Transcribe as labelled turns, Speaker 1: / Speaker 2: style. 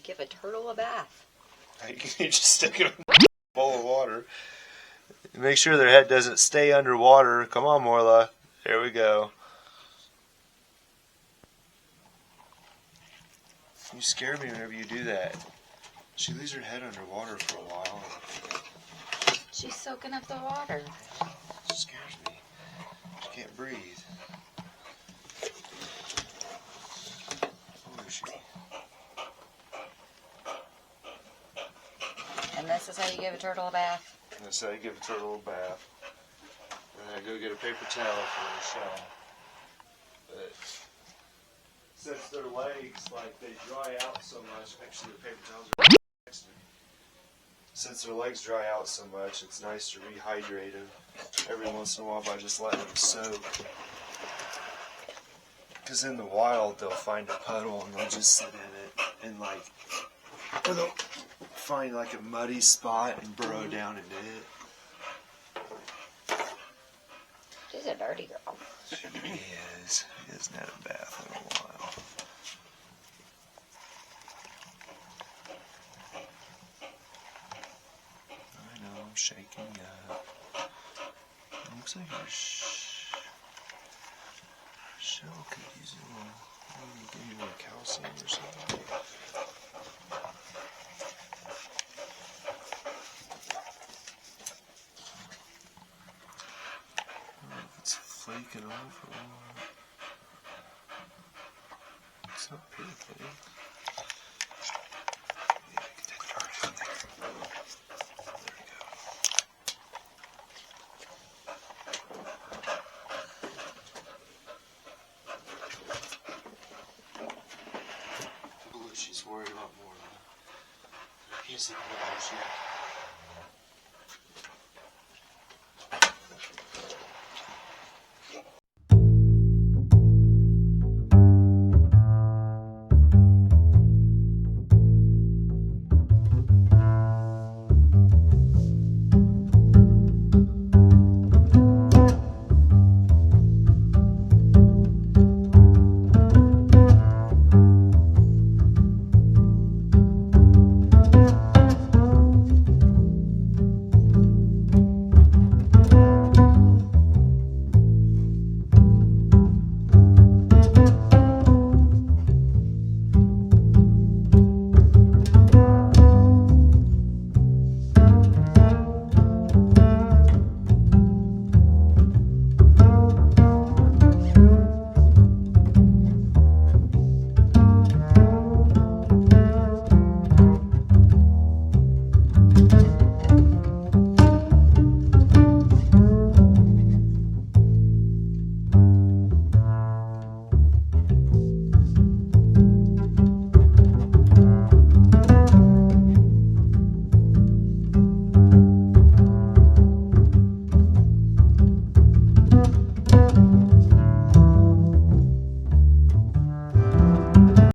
Speaker 1: give a turtle a bath.
Speaker 2: You just stick it in a bowl of water. Make sure their head doesn't stay underwater. Come on, Morla. There we go. You scare me whenever you do that. She leaves her head underwater for a while.
Speaker 1: She's soaking up the water.
Speaker 2: It scares me. She can't breathe. Where is she?
Speaker 1: And this is how you give a turtle a bath?
Speaker 2: That's how you give a turtle a bath. And then I go get a paper towel for a shower. But since their legs, like, they dry out so much, actually the paper towels are next to me. Since their legs dry out so much, it's nice to rehydrate them every once in a while by just letting them soak. Because in the wild, they'll find a puddle and they'll just sit in it and, like, or they'll find like a muddy spot and burrow down into it.
Speaker 1: She's a dirty girl.
Speaker 2: She is. He hasn't had a bath in a while. I know, I'm shaking up. It looks like her shell could use a little, maybe more calcium or something. It's flaking off or what? It's not painful. Yeah, get that darn in there. There we go. Ooh, she's worried about more. I can't see the others yet.